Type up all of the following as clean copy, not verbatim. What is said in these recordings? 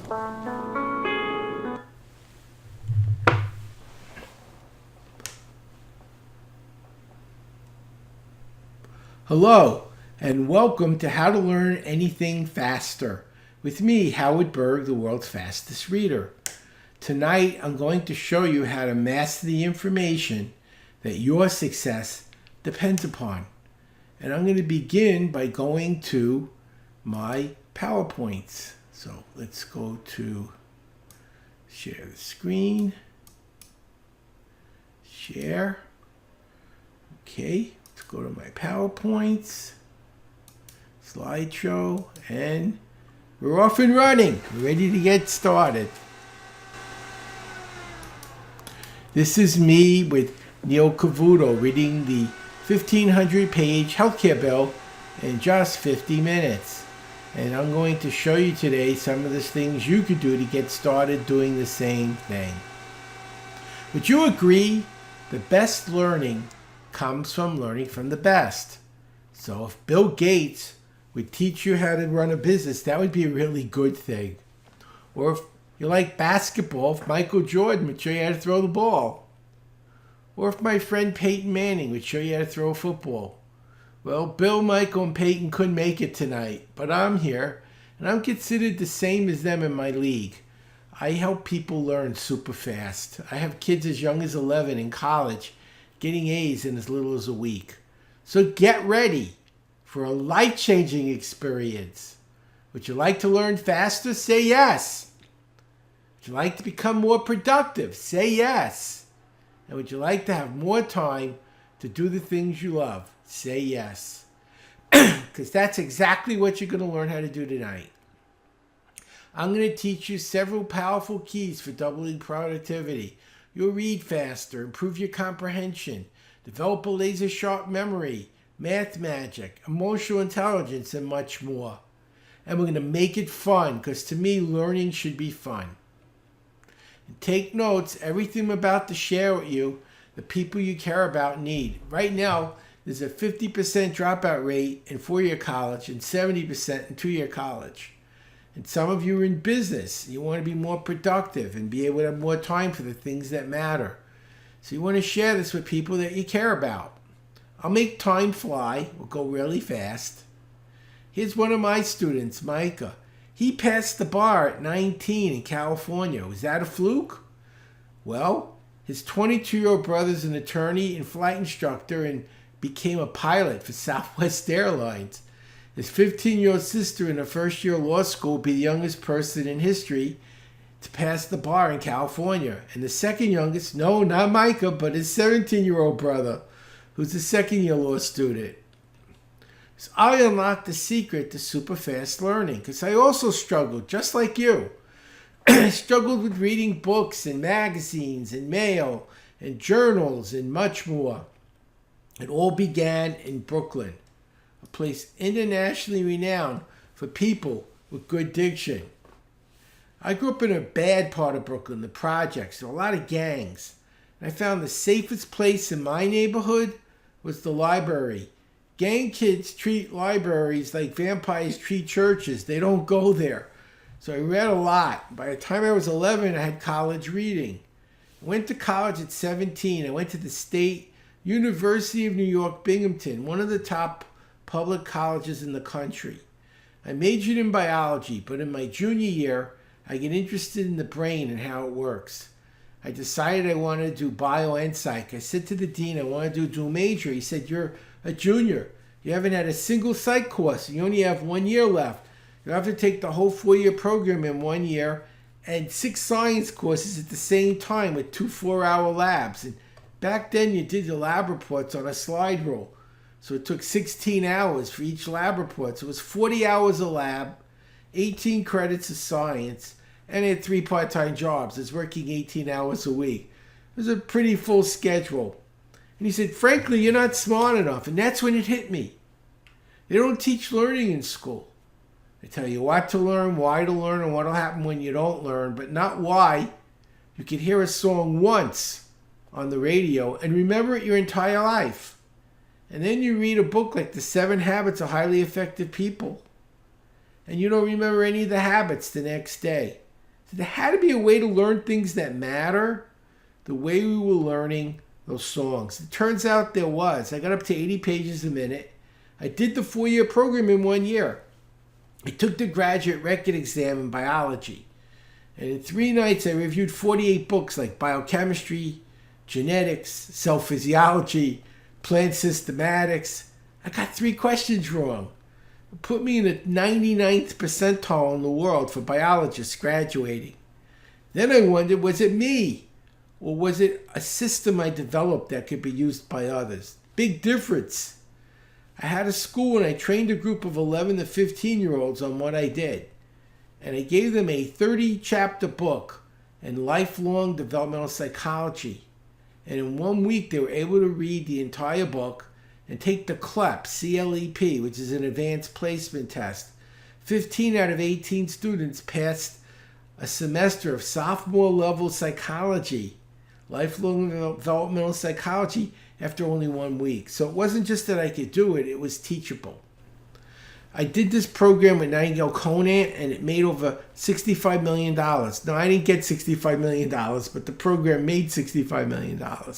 Hello, and welcome to How to Learn Anything Faster with me, Howard Berg, the world's fastest reader. Tonight, I'm going to show you how to master the information that your success depends upon. And I'm going to begin by going to my PowerPoints. So let's go to share the screen, share. Okay. Go to my PowerPoints, slideshow, and we're off and running. We're ready to get started. This is me with Neil Cavuto reading the 1,500-page healthcare bill in just 50 minutes. And I'm going to show you today some of the things you could do to get started doing the same thing. Would you agree the best learning comes from learning from the best? So if Bill Gates would teach you how to run a business, that would be a really good thing. Or if you like basketball, if Michael Jordan would show you how to throw the ball. Or if my friend Peyton Manning would show you how to throw a football. Well, Bill, Michael, and Peyton couldn't make it tonight, but I'm here, and I'm considered the same as them in my league. I help people learn super fast. I have kids as young as 11 in college, getting A's in as little as a week. So get ready for a life-changing experience. Would you like to learn faster? Say yes. Would you like to become more productive? Say yes. And would you like to have more time to do the things you love? Say yes. Because that's exactly what you're going to learn how to do tonight. I'm going to teach you several powerful keys for doubling productivity. You'll read faster, improve your comprehension, develop a laser-sharp memory, math magic, emotional intelligence, and much more. And we're going to make it fun, because to me, learning should be fun. And take notes. Everything I'm about to share with you, the people you care about need. Right now, there's a 50% dropout rate in 4-year college and 70% in 2-year college. And some of you are in business. You want to be more productive and be able to have more time for the things that matter. So you want to share this with people that you care about. I'll make time fly. We'll go really fast. Here's one of my students, Micah. He passed the bar at 19 in California. Was that a fluke? Well, his 22-year-old brother's an attorney and flight instructor and became a pilot for Southwest Airlines. His 15-year-old sister in her first year of law school will be the youngest person in history to pass the bar in California. And the second youngest, no, not Micah, but his 17-year-old brother, who's a second-year law student. So I unlocked the secret to super fast learning, because I also struggled, just like you. I struggled with reading books and magazines and mail and journals and much more. It all began in Brooklyn, a place internationally renowned for people with good diction. I grew up in a bad part of Brooklyn, the projects. There were a lot of gangs. And I found the safest place in my neighborhood was the library. Gang kids treat libraries like vampires treat churches. They don't go there. So I read a lot. By the time I was 11, I had college reading. I went to college at 17. I went to the State University of New York, Binghamton, one of the top public colleges in the country. I majored in biology, but in my junior year, I get interested in the brain and how it works. I decided I wanted to do bio and psych. I said to the dean, I want to do a dual major. He said, you're a junior. You haven't had a single psych course. You only have 1 year left. You have to take the whole 4-year program in 1 year and 6 science courses at the same time with 2 4-hour labs. And back then, you did your lab reports on a slide rule. So it took 16 hours for each lab report. So it was 40 hours of lab, 18 credits of science, and I had 3 part-time jobs. I was working 18 hours a week. It was a pretty full schedule. And he said, frankly, you're not smart enough. And that's when it hit me. They don't teach learning in school. They tell you what to learn, why to learn, and what will happen when you don't learn, but not why. You can hear a song once on the radio and remember it your entire life. And then you read a book like The 7 Habits of Highly Effective People, and you don't remember any of the habits the next day. There had to be a way to learn things that matter the way we were learning those songs. It turns out there was. I got up to 80 pages a minute. I did the 4-year program in 1 year. I took the graduate record exam in biology. And in 3 nights, I reviewed 48 books like biochemistry, genetics, cell physiology, plant systematics. I got 3 questions wrong. It put me in the 99th percentile in the world for biologists graduating. Then I wondered, was it me? Or was it a system I developed that could be used by others? Big difference. I had a school and I trained a group of 11 to 15-year-olds on what I did. And I gave them a 30-chapter book in lifelong developmental psychology. And in 1 week, they were able to read the entire book and take the CLEP, C-L-E-P, which is an advanced placement test. 15 out of 18 students passed a semester of sophomore level psychology, lifelong developmental psychology, after only 1 week. So it wasn't just that I could do it, it was teachable. I did this program with Nightingale Conant and it made over $65 million. Now, I didn't get $65 million, but the program made $65 million. And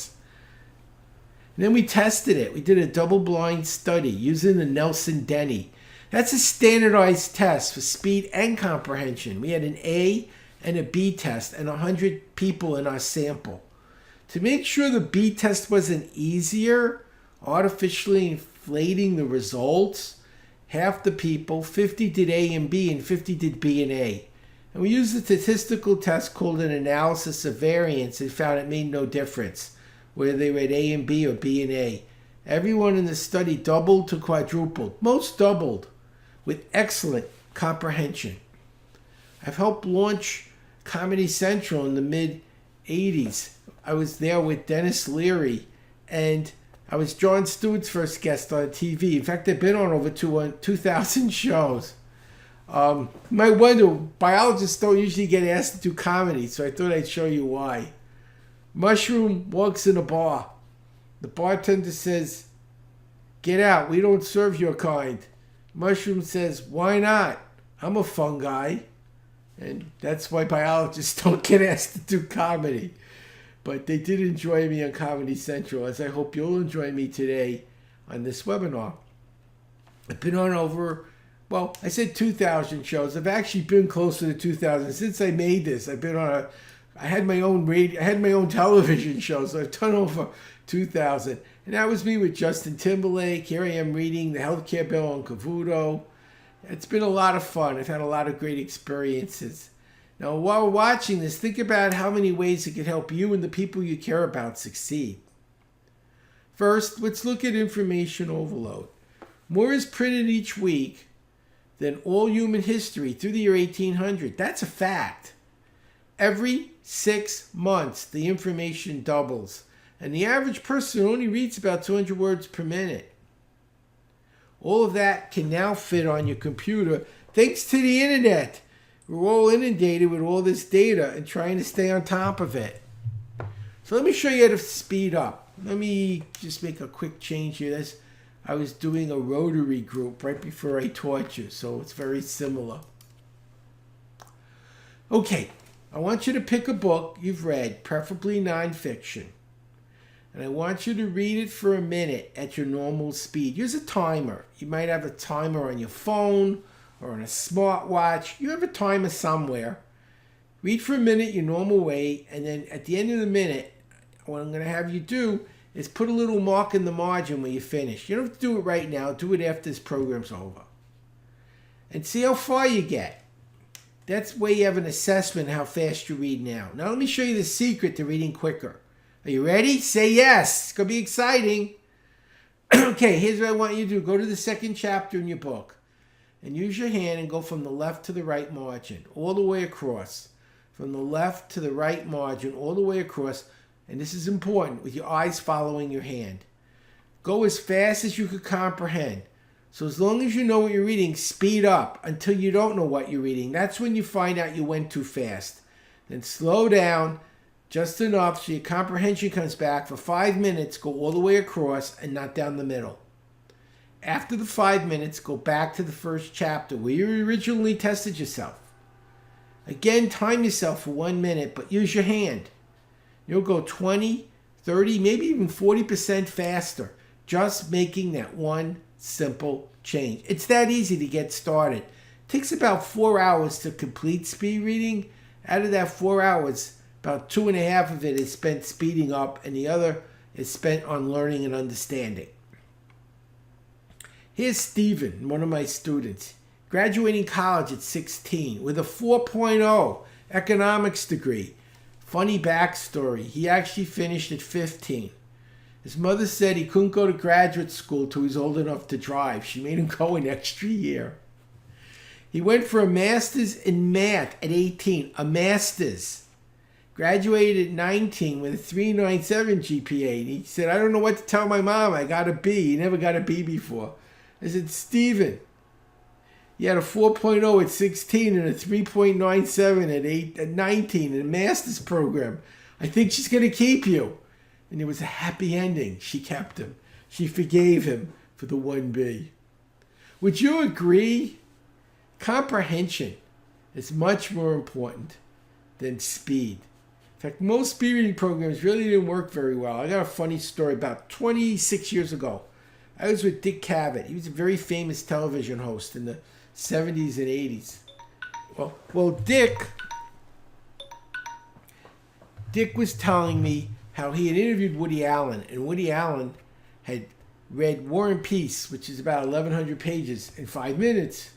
then we tested it. We did a double-blind study using the Nelson-Denny. That's a standardized test for speed and comprehension. We had an A and a B test and 100 people in our sample. To make sure the B test wasn't easier, artificially inflating the results, half the people, 50 did A and B and 50 did B and A. And we used a statistical test called an analysis of variance and found it made no difference whether they read A and B or B and A. Everyone in the study doubled to quadrupled, most doubled, with excellent comprehension. I've helped launch Comedy Central in the mid-'80s. I was there with Dennis Leary, and I was Jon Stewart's first guest on TV. In fact, I've been on over 2,000 shows. You might wonder, biologists don't usually get asked to do comedy, so I thought I'd show you why. Mushroom walks in a bar. The bartender says, "Get out, we don't serve your kind." Mushroom says, "Why not? I'm a fungi." And that's why biologists don't get asked to do comedy. But they did enjoy me on Comedy Central, as I hope you'll enjoy me today on this webinar. I've been on over, well, I said 2,000 shows. I've actually been closer to 2,000 since I made this. I've been on I had my own radio, I had my own television show, so I've done over 2,000. And that was me with Justin Timberlake. Here I am reading the healthcare bill on Cavuto. It's been a lot of fun. I've had a lot of great experiences. Now, while watching this, think about how many ways it could help you and the people you care about succeed. First, let's look at information overload. More is printed each week than all human history through the year 1800. That's a fact. Every 6 months, the information doubles, and the average person only reads about 200 words per minute. All of that can now fit on your computer thanks to the internet. We're all inundated with all this data and trying to stay on top of it. So let me show you how to speed up. Let me just make a quick change here. I was doing a Rotary group right before I taught you, so it's very similar. Okay, I want you to pick a book you've read, preferably nonfiction. And I want you to read it for a minute at your normal speed. Use a timer. You might have a timer on your phone or on a smartwatch. You have a timer somewhere. Read for a minute your normal way, and then at the end of the minute, what I'm going to have you do is put a little mark in the margin when you finish. You don't have to do it right now. Do it after this program's over. And see how far you get. That's where you have an assessment of how fast you read now. Now let me show you the secret to reading quicker. Are you ready? Say yes. It's going to be exciting. Okay, here's what I want you to do. Go to the second chapter in your book and use your hand and go from the left to the right margin, all the way across. From the left to the right margin, all the way across. And this is important, with your eyes following your hand. Go as fast as you could comprehend. So as long as you know what you're reading, speed up until you don't know what you're reading. That's when you find out you went too fast. Then slow down just enough so your comprehension comes back. For 5 minutes, go all the way across and not down the middle. After the 5 minutes, go back to the first chapter where you originally tested yourself. Again, time yourself for 1 minute, but use your hand. You'll go 20, 30, maybe even 40% faster just making that one simple change. It's that easy to get started. It takes about 4 hours to complete speed reading. Out of that 4 hours, about 2.5 of it is spent speeding up, and the other is spent on learning and understanding. Here's Stephen, one of my students, graduating college at 16 with a 4.0 economics degree. Funny backstory, he actually finished at 15. His mother said he couldn't go to graduate school till he was old enough to drive. She made him go an extra year. He went for a master's in math at 18, a master's. Graduated at 19 with a 3.97 GPA. And he said, I don't know what to tell my mom. I got a B. He never got a B before. I said, Stephen, you had a 4.0 at 16 and a 3.97 at 19 in a master's program. I think she's going to keep you. And it was a happy ending. She kept him. She forgave him for the 1B. Would you agree? Comprehension is much more important than speed. In fact, most speed reading programs really didn't work very well. I got a funny story. About 26 years ago, I was with Dick Cavett. He was a very famous television host in the 70s and 80s. Well, Dick was telling me how he had interviewed Woody Allen, and Woody Allen had read War and Peace, which is about 1,100 pages, in 5 minutes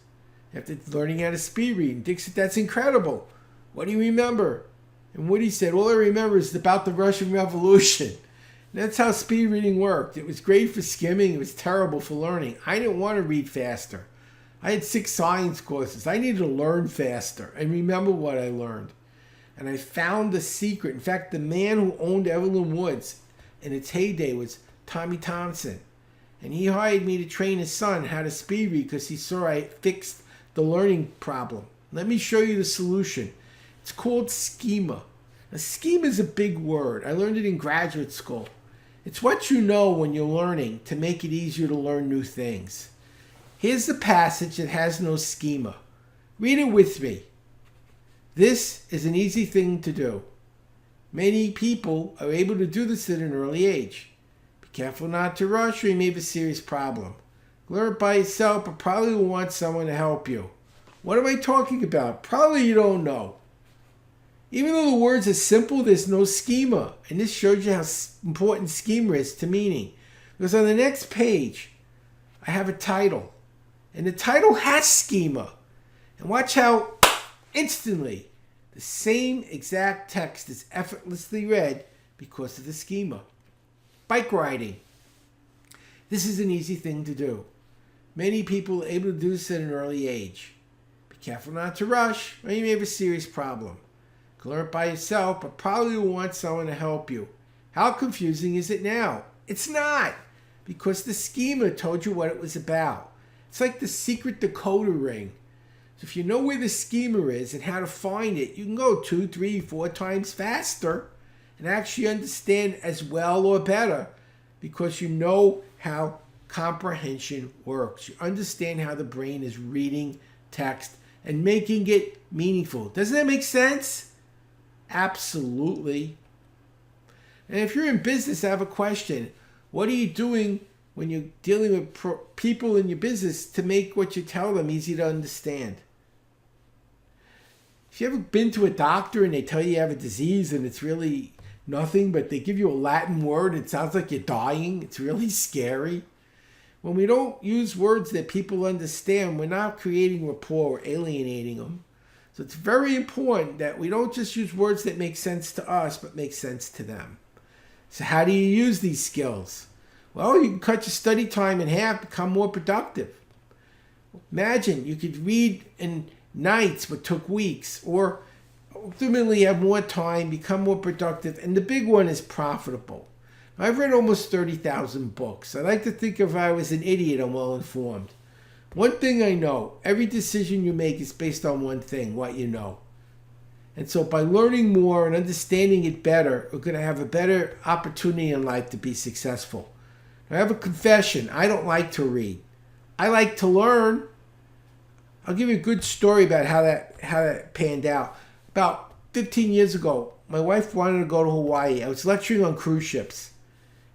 after learning how to speed read. And Dick said, that's incredible. What do you remember? And Woody said, all I remember is about the Russian Revolution. And that's how speed reading worked. It was great for skimming. It was terrible for learning. I didn't want to read faster. I had 6 science courses. I needed to learn faster and remember what I learned. And I found the secret. In fact, the man who owned Evelyn Woods in its heyday was Tommy Thompson. And he hired me to train his son how to speed read because he saw I fixed the learning problem. Let me show you the solution. It's called schema. Now, schema is a big word. I learned it in graduate school. It's what you know when you're learning to make it easier to learn new things. Here's the passage that has no schema. Read it with me. This is an easy thing to do. Many people are able to do this at an early age. Be careful not to rush or you may have a serious problem. Learn it by yourself, but probably will want someone to help you. What am I talking about? Probably you don't know. Even though the words are simple, there's no schema. And this shows you how important schema is to meaning. Because on the next page, I have a title. And the title has schema. And watch how instantly the same exact text is effortlessly read because of the schema. Bike riding. This is an easy thing to do. Many people are able to do this at an early age. Be careful not to rush, or you may have a serious problem. Learn it by yourself, but probably will want someone to help you. How confusing is it now? It's not, because the schema told you what it was about. It's like the secret decoder ring. So if you know where the schema is and how to find it, you can go 2, 3, 4 times faster and actually understand as well or better because you know how comprehension works. You understand how the brain is reading text and making it meaningful. Doesn't that make sense? Absolutely. And if you're in business, I have a question. What are you doing when you're dealing with people in your business to make what you tell them easy to understand? Have you ever been to a doctor and they tell you have a disease and it's really nothing, but they give you a Latin word, it sounds like you're dying. It's really scary. When we don't use words that people understand, we're not creating rapport, we're alienating them. So it's very important that we don't just use words that make sense to us, but make sense to them. So how do you use these skills? Well, you can cut your study time in half, become more productive. Imagine you could read in nights what took weeks, or ultimately have more time, become more productive, and the big one is profitable. I've read almost 30,000 books. I like to think if I was an idiot, I'm well informed. One thing I know, every decision you make is based on one thing, what you know. And so by learning more and understanding it better, we're going to have a better opportunity in life to be successful. I have a confession. I don't like to read. I like to learn. I'll give you a good story about how that panned out. About 15 years ago, my wife wanted to go to Hawaii. I was lecturing on cruise ships,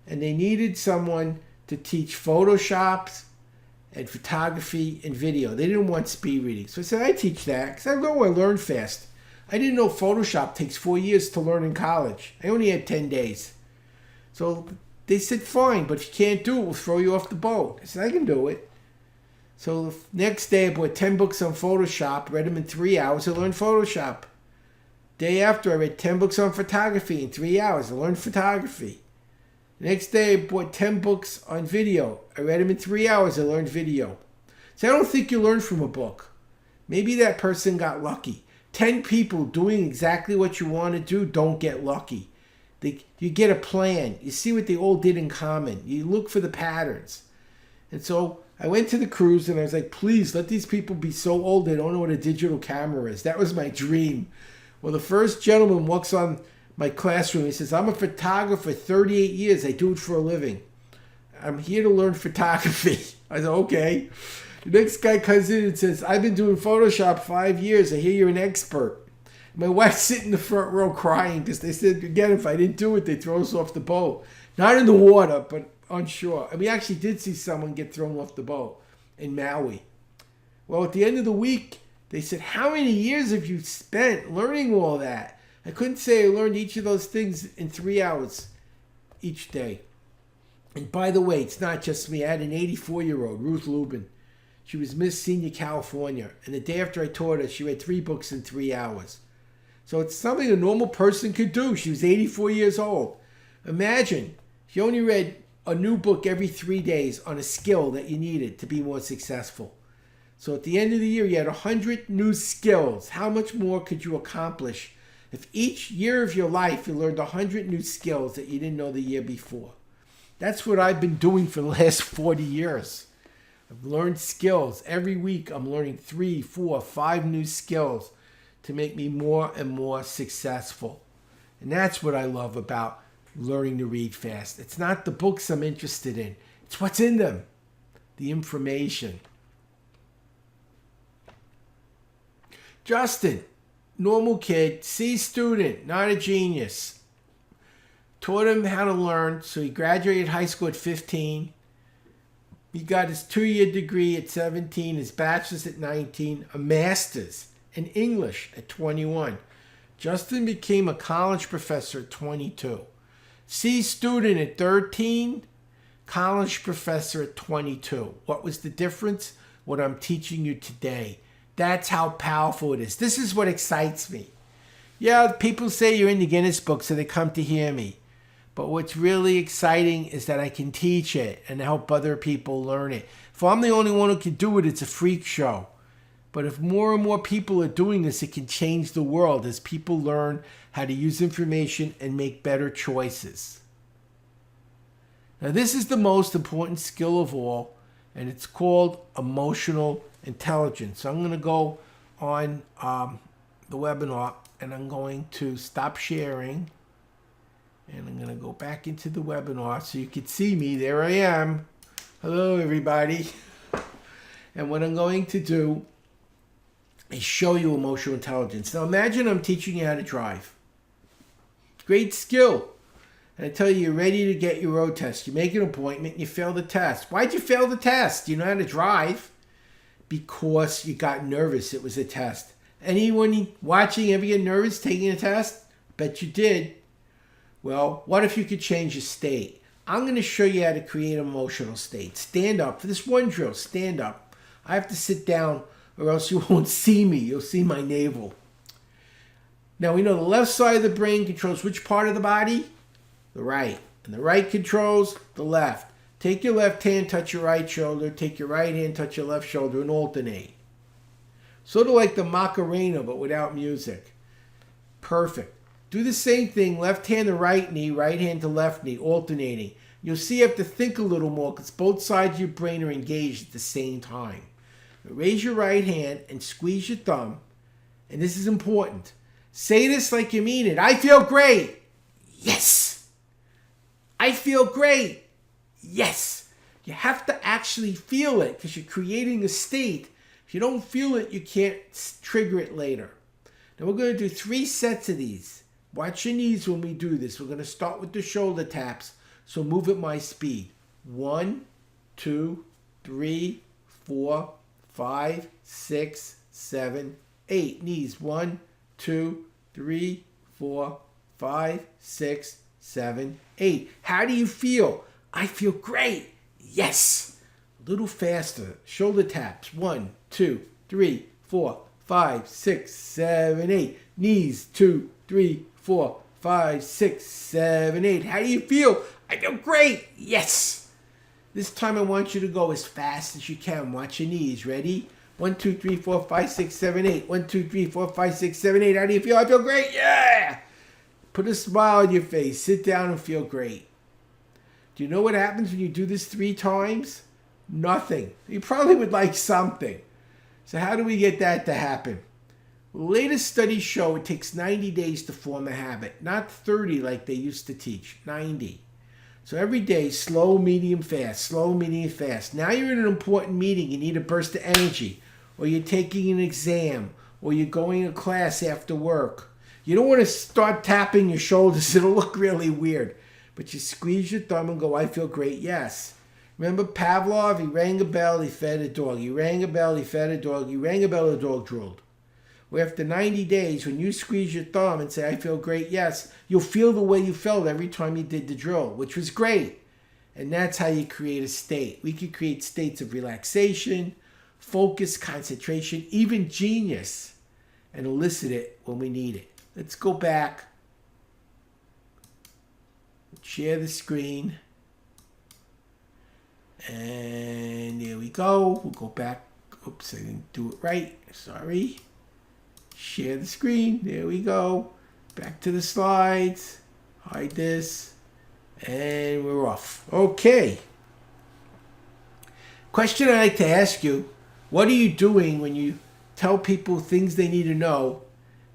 and they needed someone to teach Photoshop and photography and video. They didn't want speed reading. So I said, I teach that because I know I learn fast. I didn't know Photoshop takes 4 years to learn in college. I only had 10 days. So they said, fine, but if you can't do it, we'll throw you off the boat. I said, I can do it. So the next day I bought 10 books on Photoshop, read them in 3 hours, I learned Photoshop. Day after I read 10 books on photography in 3 hours, I learned photography. The next day I bought 10 books on video. I read them in 3 hours, I learned video. So I don't think you learn from a book. Maybe that person got lucky. 10 people doing exactly what you want to do don't get lucky. You get a plan. You see what they all did in common. You look for the patterns. And so I went to the cruise and I was like, please let these people be so old they don't know what a digital camera is. That was my dream. Well, the first gentleman walks on my classroom. He says, I'm a photographer, 38 years. I do it for a living. I'm here to learn photography. I said, okay. The next guy comes in and says, I've been doing Photoshop 5 years. I hear you're an expert. My wife's sitting in the front row crying because they said, again, if I didn't do it, they'd throw us off the boat. Not in the water, but on shore. And we actually did see someone get thrown off the boat in Maui. Well, at the end of the week, they said, how many years have you spent learning all that? I couldn't say I learned each of those things in 3 hours each day. And by the way, it's not just me. I had an 84-year-old, Ruth Lubin. She was Miss Senior California. And the day after I taught her, she read 3 books in 3 hours. So it's something a normal person could do. She was 84 years old. Imagine, she only read a new book every 3 days on a skill that you needed to be more successful. So at the end of the year, you had 100 new skills. How much more could you accomplish if each year of your life you learned 100 new skills that you didn't know the year before? That's what I've been doing for the last 40 years. I've learned skills. Every week I'm learning 3, 4, 5 new skills to make me more and more successful. And that's what I love about learning to read fast. It's not the books I'm interested in. It's what's in them. The information. Justin, normal kid, C student, not a genius. Taught him how to learn, so he graduated high school at 15. He got his 2-year degree at 17, his bachelor's at 19, a master's in English at 21. Justin became a college professor at 22. C student at 13, college professor at 22. What was the difference? What I'm teaching you today. That's how powerful it is. This is what excites me. Yeah, people say you're in the Guinness Book, so they come to hear me. But what's really exciting is that I can teach it and help other people learn it. If I'm the only one who can do it, it's a freak show. But if more and more people are doing this, it can change the world as people learn how to use information and make better choices. Now, this is the most important skill of all, and it's called emotional intelligence. So I'm going to go on the webinar, and I'm going to stop sharing. And I'm going to go back into the webinar so you can see me. There I am. Hello, everybody. And what I'm going to do is show you emotional intelligence. Now imagine I'm teaching you how to drive. Great skill. And I tell you, you're ready to get your road test. You make an appointment and you fail the test. Why'd you fail the test? You know how to drive. Because you got nervous. It was a test. Anyone watching ever get nervous taking a test? Bet you did. Well, what if you could change your state? I'm going to show you how to create an emotional state. Stand up. For this one drill, stand up. I have to sit down or else you won't see me. You'll see my navel. Now, we know the left side of the brain controls which part of the body? The right. And the right controls the left. Take your left hand, touch your right shoulder. Take your right hand, touch your left shoulder, and alternate. Sort of like the Macarena, but without music. Perfect. Do the same thing, left hand to right knee, right hand to left knee, alternating. You'll see you have to think a little more because both sides of your brain are engaged at the same time. Raise your right hand and squeeze your thumb. And this is important. Say this like you mean it. I feel great. Yes. I feel great. Yes. You have to actually feel it because you're creating a state If you don't feel it, you can't trigger it later. Now we're going to do 3 sets of these. Watch your knees when we do this. We're going to start with the shoulder taps. So move at my speed. 1, 2, 3, 4, 5, 6, 7, 8. Knees. 1, 2, 3, 4, 5, 6, 7, 8. How do you feel? I feel great. Yes. A little faster. Shoulder taps. 1, 2, 3, 4, 5, 6, 7, 8. Knees. 2, 3, 4, 5, 6, 7, 8. How do you feel? I feel great. Yes. This time I want you to go as fast as you can. Watch your knees. Ready? 1, 2, 3, 4, 5, 6, 7, 8. 1, 2, 3, 4, 5, 6, 7, 8. How do you feel? I feel great. Yeah. Put a smile on your face. Sit down and feel great. Do you know what happens when you do this 3 times? Nothing. You probably would like something. So how do we get that to happen? Well, the latest studies show it takes 90 days to form a habit, not 30 like they used to teach, 90. So every day, slow, medium, fast, slow, medium, fast. Now you're in an important meeting, you need a burst of energy, or you're taking an exam, or you're going to class after work. You don't want to start tapping your shoulders, it'll look really weird. But you squeeze your thumb and go, I feel great, yes. Remember Pavlov? He rang a bell, he fed a dog. He rang a bell, he fed a dog. He rang a bell, the dog drooled. Well, after 90 days, when you squeeze your thumb and say, I feel great, yes, you'll feel the way you felt every time you did the drill, which was great. And that's how you create a state. We could create states of relaxation, focus, concentration, even genius, and elicit it when we need it. Let's go back. Share the screen. And there we go. We'll go back. Oops, I didn't do it right. Sorry. Share the screen. There we go. Back to the slides. Hide this. And we're off. Okay. Question I'd like to ask you. What are you doing when you tell people things they need to know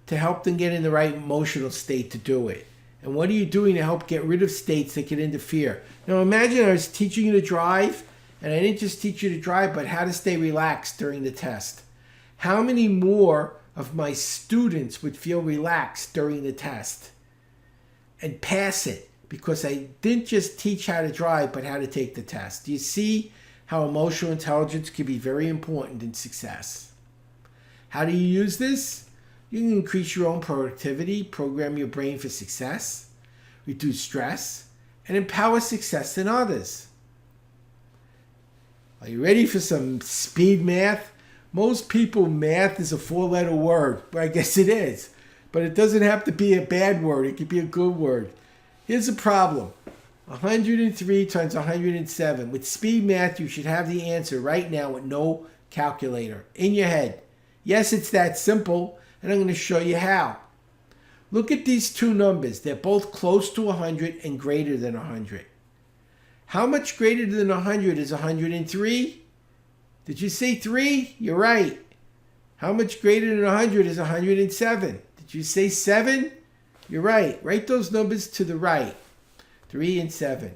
to help them get in the right emotional state to do it? And what are you doing to help get rid of states that can interfere? Now imagine I was teaching you to drive, and I didn't just teach you to drive, but how to stay relaxed during the test. How many more of my students would feel relaxed during the test and pass it? Because I didn't just teach how to drive, but how to take the test. Do you see how emotional intelligence can be very important in success? How do you use this? You can increase your own productivity, program your brain for success, reduce stress, and empower success in others. Are you ready for some speed math? Most people, math is a 4-letter word. Well, I guess it is. But it doesn't have to be a bad word. It could be a good word. Here's the problem. 103 times 107. With speed math, you should have the answer right now with no calculator in your head. Yes, it's that simple. And I'm going to show you how. Look at these two numbers. They're both close to 100 and greater than 100. How much greater than 100 is 103? Did you say 3? You're right. How much greater than 100 is 107? Did you say 7? You're right. Write those numbers to the right. 3 and 7.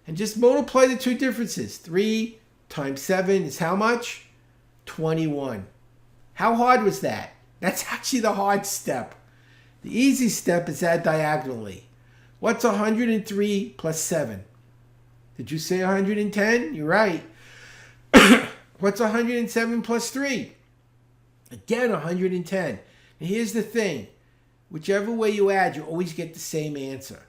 And just multiply the two differences. 3 times 7 is how much? 21. How hard was that? That's actually the hard step. The easy step is add diagonally. What's 103 plus 7? Did you say 110? You're right. What's 107 plus 3? Again, 110. And here's the thing. Whichever way you add, you always get the same answer.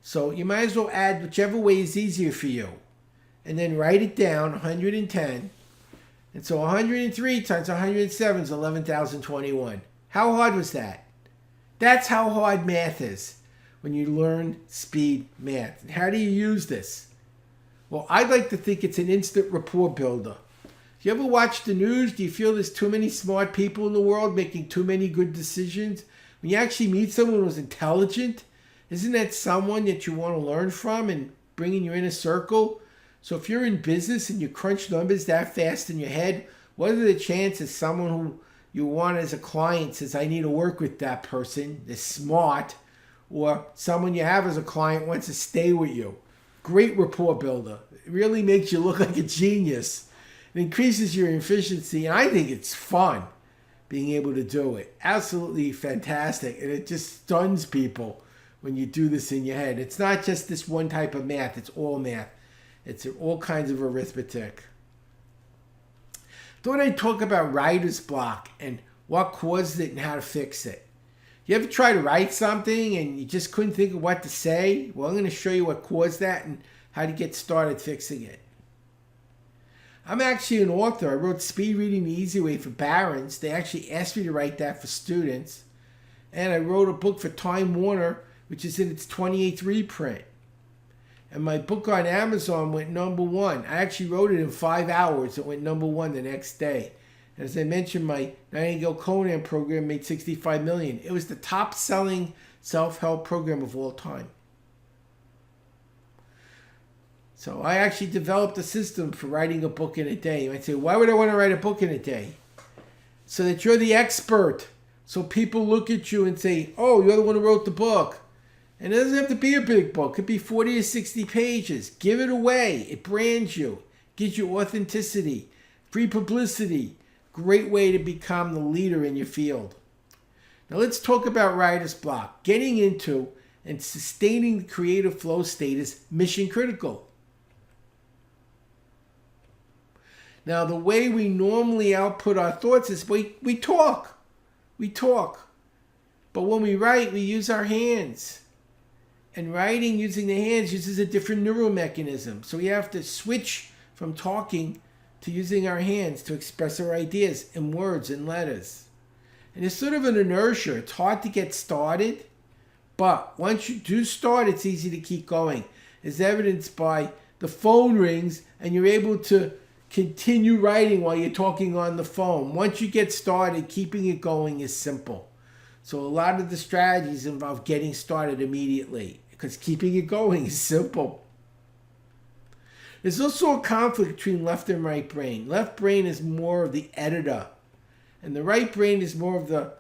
So you might as well add whichever way is easier for you. And then write it down, 110. And so 103 times 107 is 11,021. How hard was that? That's how hard math is when you learn speed math. And how do you use this? Well, I'd like to think it's an instant rapport builder. Do you ever watch the news? Do you feel there's too many smart people in the world making too many good decisions? When you actually meet someone who's intelligent, isn't that someone that you want to learn from and bring in your inner circle? So if you're in business and you crunch numbers that fast in your head, what are the chances someone who you want as a client says, I need to work with that person, they're smart, or someone you have as a client wants to stay with you? Great rapport builder. It really makes you look like a genius. It increases your efficiency, and I think it's fun being able to do it. Absolutely fantastic, and it just stuns people when you do this in your head. It's not just this one type of math, it's all math. It's all kinds of arithmetic. Thought I'd talk about writer's block and what caused it and how to fix it. You ever try to write something and you just couldn't think of what to say? Well, I'm going to show you what caused that and how to get started fixing it. I'm actually an author. I wrote Speed Reading the Easy Way for Barron's. They actually asked me to write that for students. And I wrote a book for Time Warner, which is in its 28th reprint. And my book on Amazon went #1. I actually wrote it in 5 hours. It went #1 the next day. And as I mentioned, my Nightingale Conan program made $65 million. It was the top-selling self-help program of all time. So I actually developed a system for writing a book in a day. You might say, why would I want to write a book in a day? So that you're the expert. So people look at you and say, oh, you're the one who wrote the book. And it doesn't have to be a big book. It could be 40 or 60 pages. Give it away. It brands you. Gives you authenticity. Free publicity. Great way to become the leader in your field. Now let's talk about writer's block. Getting into and sustaining the creative flow state is mission critical. Now the way we normally output our thoughts is we talk. We talk. But when we write, we use our hands. And writing using the hands uses a different neural mechanism. So we have to switch from talking to using our hands to express our ideas in words and letters. And it's sort of an inertia. It's hard to get started, but once you do start, it's easy to keep going. As evidenced by the phone rings and you're able to continue writing while you're talking on the phone. Once you get started, keeping it going is simple. So a lot of the strategies involve getting started immediately because keeping it going is simple. There's also a conflict between left and right brain. Left brain is more of the editor, and the right brain is more of the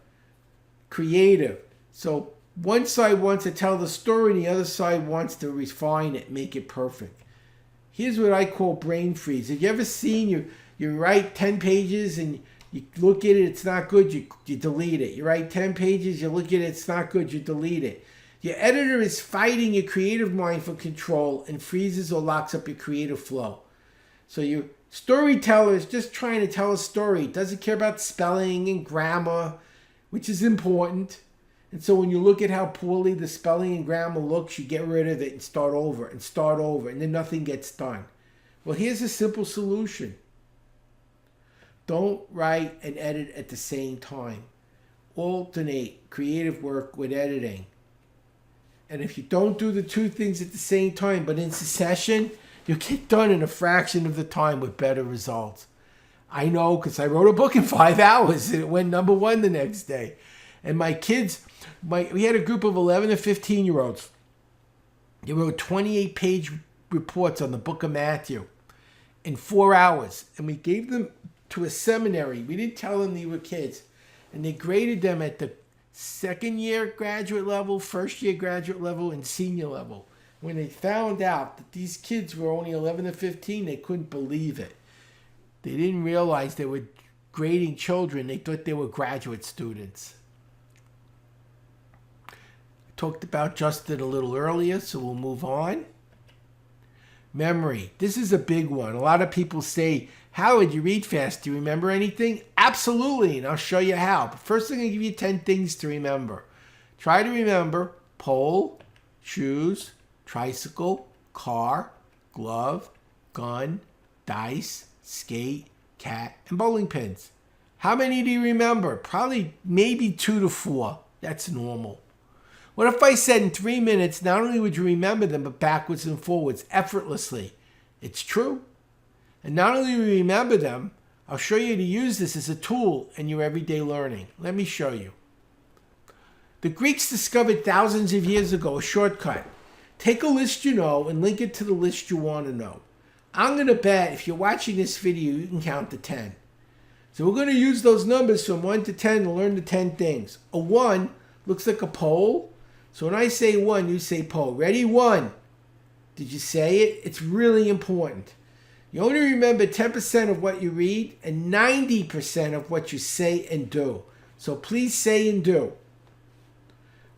creative. So one side wants to tell the story, and the other side wants to refine it, make it perfect. Here's what I call brain freeze. Have you ever seen you write 10 pages and you look at it, it's not good, you delete it. You write 10 pages, you look at it, it's not good, you delete it. Your editor is fighting your creative mind for control and freezes or locks up your creative flow. So your storyteller is just trying to tell a story. Doesn't care about spelling and grammar, which is important. And so when you look at how poorly the spelling and grammar looks, you get rid of it and start over, and then nothing gets done. Well, here's a simple solution. Don't write and edit at the same time. Alternate creative work with editing. And if you don't do the two things at the same time, but in succession, you'll get done in a fraction of the time with better results. I know because I wrote a book in 5 hours and it went #1 the next day. And my kids, we had a group of 11 to 15-year-olds. They wrote 28-page reports on the book of Matthew in 4 hours. And we gave them to a seminary. We didn't tell them they were kids. And they graded them at the second-year graduate level, first-year graduate level, and senior level. When they found out that these kids were only 11 to 15, they couldn't believe it. They didn't realize they were grading children. They thought they were graduate students. I talked about Justin a little earlier, so we'll move on. Memory. This is a big one. A lot of people say, Howard, you read fast. Do you remember anything? Absolutely, and I'll show you how. But first I'm going to give you 10 things to remember. Try to remember pole, shoes, tricycle, car, glove, gun, dice, skate, cat, and bowling pins. How many do you remember? Probably maybe 2 to 4. That's normal. What if I said in 3 minutes, not only would you remember them, but backwards and forwards, effortlessly? It's true. And not only will you remember them, I'll show you to use this as a tool in your everyday learning. Let me show you. The Greeks discovered thousands of years ago a shortcut. Take a list you know and link it to the list you want to know. I'm going to bet if you're watching this video, you can count to 10. So we're going to use those numbers from 1 to 10 to learn the 10 things. A 1 looks like a pole. So when I say 1, you say pole. Ready? 1. Did you say it? It's really important. You only remember 10% of what you read and 90% of what you say and do. So please say and do.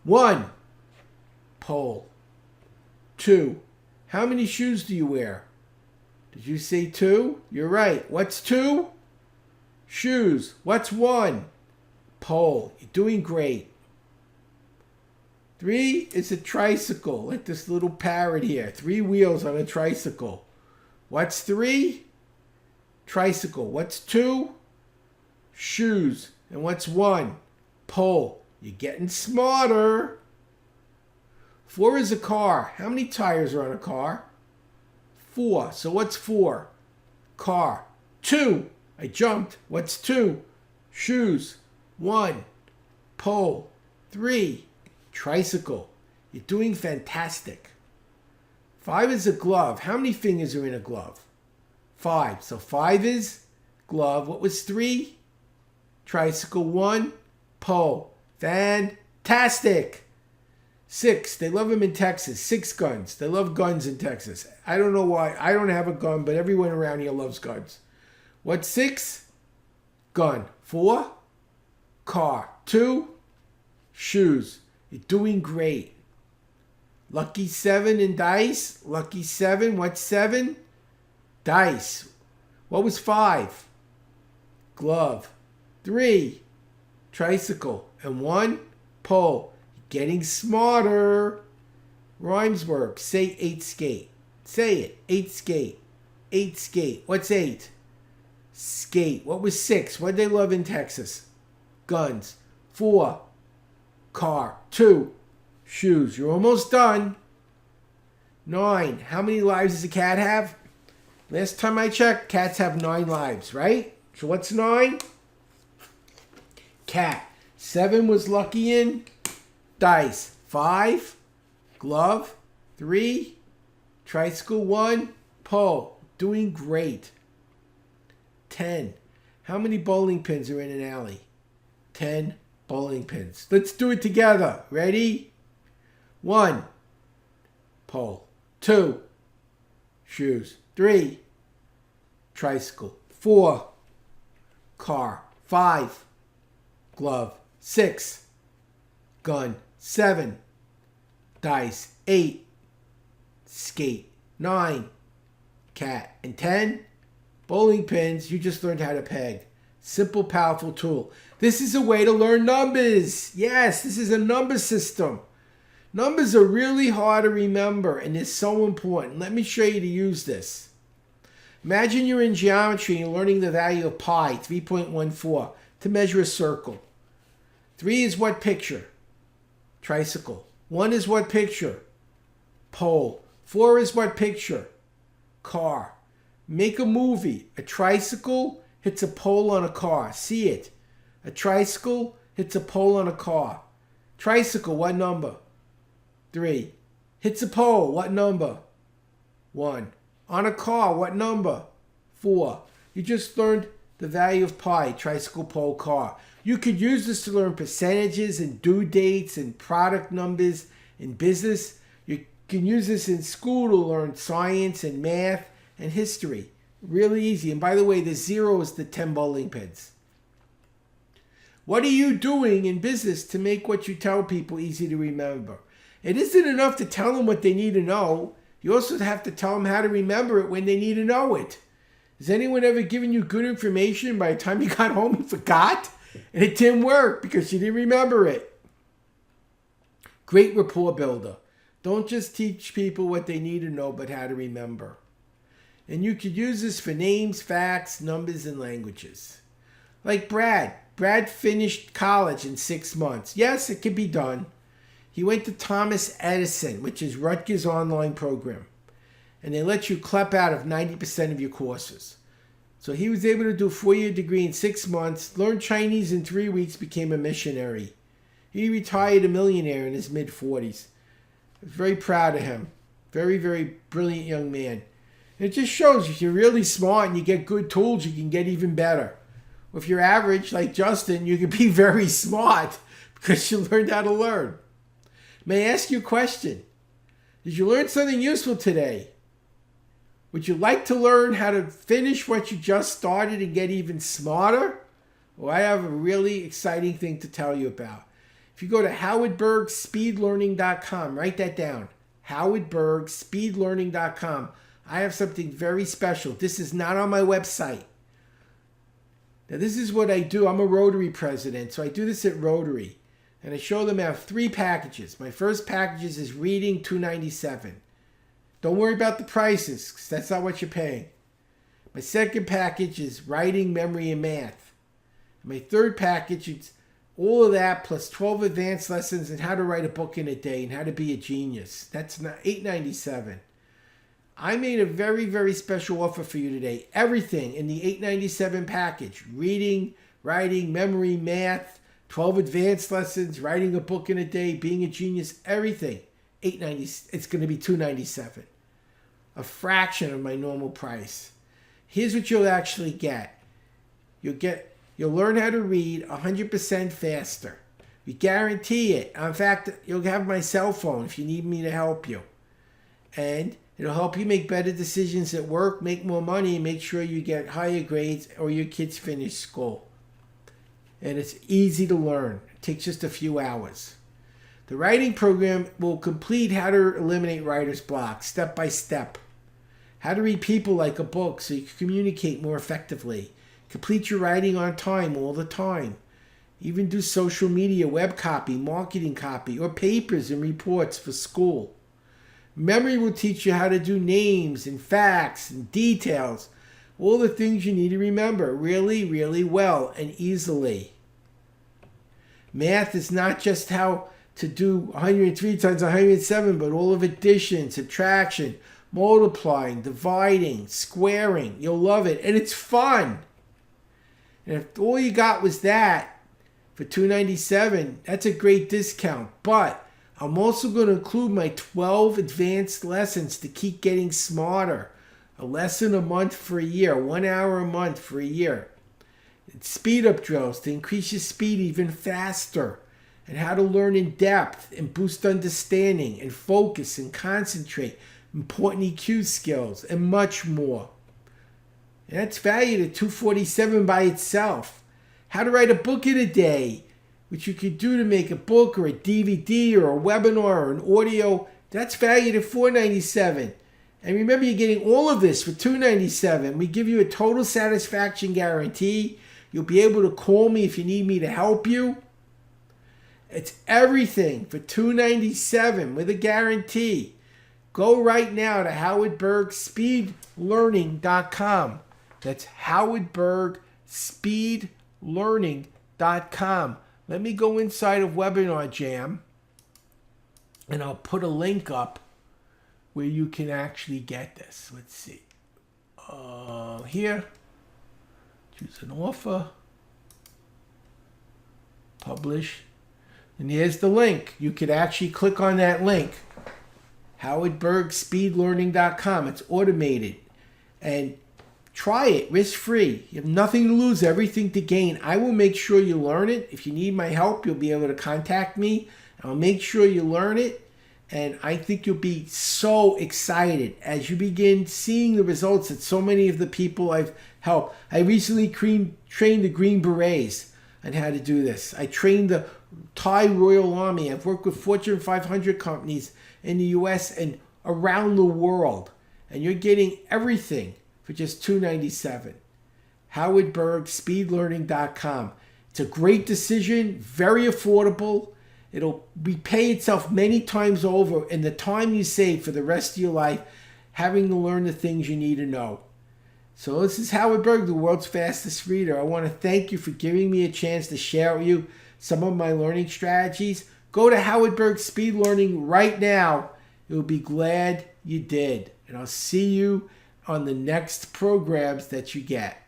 1. Pole. 2. How many shoes do you wear? Did you say 2? You're right. What's 2? Shoes. What's 1? Pole. You're doing great. 3 is a tricycle, like this little parrot here. 3 wheels on a tricycle. What's 3? Tricycle. What's 2? Shoes. And what's 1? Pole. You're getting smarter. 4 is a car. How many tires are on a car? 4. So what's 4? Car. 2. I jumped. What's 2? Shoes. 1. Pole. 3. Tricycle. You're doing fantastic. 5 is a glove. How many fingers are in a glove? 5. So 5 is glove. What was 3? Tricycle. 1. Pole. Fantastic. 6. They love them in Texas. 6 guns. They love guns in Texas. I don't know why. I don't have a gun, but everyone around here loves guns. What's 6? Gun. 4. Car. 2. Shoes. You're doing great. Lucky 7 in dice. Lucky 7. What's 7? Dice. What was 5? Glove. 3. Tricycle. And 1. Pole. You're getting smarter. Rhymes work. Say 8 skate. Say it. 8 skate. 8 skate. What's 8? Skate. What was 6? What did they love in Texas? Guns. 4. Car. 2. Shoes. You're almost done. 9. How many lives does a cat have? Last time I checked, cats have 9 lives, right? So what's 9? Cat. 7 was lucky in dice. 5. Glove. 3. Tricycle. 1. Pole. Doing great. 10. How many bowling pins are in an alley? 10 bowling pins. Let's do it together. Ready? 1. Pole. 2. Shoes. 3. Tricycle. 4. Car. 5. Glove. 6. Gun. 7. Dice. 8. Skate. 9. Cat. And 10. Bowling pins. You just learned how to peg. Simple, powerful tool. This is a way to learn numbers. Yes, this is a number system. Numbers are really hard to remember and they're so important. Let me show you to use this. Imagine you're in geometry and you're learning the value of pi, 3.14, to measure a circle. 3 is what picture? Tricycle. 1 is what picture? Pole. 4 is what picture? Car. Make a movie. A tricycle hits a pole on a car. See it. A tricycle hits a pole on a car. Tricycle, what number? 3. Hits a pole, what number? 1. On a car, what number? 4. You just learned the value of pi, tricycle, pole, car. You could use this to learn percentages and due dates and product numbers in business. You can use this in school to learn science and math and history. Really easy. And by the way, the 0 is the 10 bowling pins. What are you doing in business to make what you tell people easy to remember? It isn't enough to tell them what they need to know. You also have to tell them how to remember it when they need to know it. Has anyone ever given you good information by the time you got home you forgot? And it didn't work because you didn't remember it. Great rapport builder. Don't just teach people what they need to know, but how to remember. And you could use this for names, facts, numbers, and languages. Like Brad. Brad finished college in 6 months. Yes, it could be done. He went to Thomas Edison, which is Rutgers online program. And they let you clap out of 90% of your courses. So he was able to do a 4-year degree in 6 months, learned Chinese in 3 weeks, became a missionary. He retired a millionaire in his mid-40s. I was very proud of him. Very, very brilliant young man. And it just shows if you're really smart and you get good tools, you can get even better. If you're average, like Justin, you can be very smart because you learned how to learn. May I ask you a question? Did you learn something useful today? Would you like to learn how to finish what you just started and get even smarter? Well, I have a really exciting thing to tell you about. If you go to howardbergspeedlearning.com, write that down, howardbergspeedlearning.com, I have something very special. This is not on my website. Now, this is what I do. I'm a Rotary president, so I do this at Rotary. And I show them I have 3 packages. My first package is reading $2.97. Don't worry about the prices, because that's not what you're paying. My second package is writing, memory, and math. My third package is all of that plus 12 advanced lessons and how to write a book in a day and how to be a genius. That's $8.97. I made a very, very special offer for you today. Everything in the $8.97 package. Reading, writing, memory, math, 12 advanced lessons, writing a book in a day, being a genius, everything. $8.90. It's going to be $2.97. A fraction of my normal price. Here's what you'll actually get. You'll learn how to read 100% faster. We guarantee it. In fact, you'll have my cell phone if you need me to help you. And it'll help you make better decisions at work, make more money, and make sure you get higher grades or your kids finish school. And it's easy to learn. It takes just a few hours. The writing program will complete how to eliminate writer's block step by step. How to read people like a book so you can communicate more effectively. Complete your writing on time all the time. Even do social media, web copy, marketing copy, or papers and reports for school. Memory will teach you how to do names and facts and details. All the things you need to remember really, really well and easily. Math is not just how to do 103 times 107, but all of addition, subtraction, multiplying, dividing, squaring. You'll love it. And it's fun. And if all you got was that for $2.97, that's a great discount. But I'm also going to include my 12 advanced lessons to keep getting smarter. A lesson a month for a year, 1 hour a month for a year. It's speed up drills to increase your speed even faster. And how to learn in depth and boost understanding and focus and concentrate. Important EQ skills and much more. And that's valued at $247 by itself. How to write a book in a day, which you could do to make a book or a DVD or a webinar or an audio. That's valued at $497. And remember, you're getting all of this for $297. We give you a total satisfaction guarantee. You'll be able to call me if you need me to help you. It's everything for $297 with a guarantee. Go right now to howardbergspeedlearning.com. That's howardbergspeedlearning.com. Let me go inside of Webinar Jam and I'll put a link up where you can actually get this. Let's see. Here. Choose an offer. Publish. And here's the link. You could actually click on that link. howardbergspeedlearning.com. It's automated. And try it risk-free. You have nothing to lose, everything to gain. I will make sure you learn it. If you need my help, you'll be able to contact me. I'll make sure you learn it. And I think you'll be so excited as you begin seeing the results that so many of the people I've helped. I recently trained the Green Berets on how to do this. I trained the Thai Royal Army. I've worked with Fortune 500 companies in the US and around the world. And you're getting everything for just $297. howardbergspeedlearning.com. It's a great decision, very affordable. It'll repay itself many times over in the time you save for the rest of your life, having to learn the things you need to know. So this is Howard Berg, the world's fastest reader. I want to thank you for giving me a chance to share with you some of my learning strategies. Go to Howard Berg Speed Learning right now. You'll be glad you did. And I'll see you on the next programs that you get.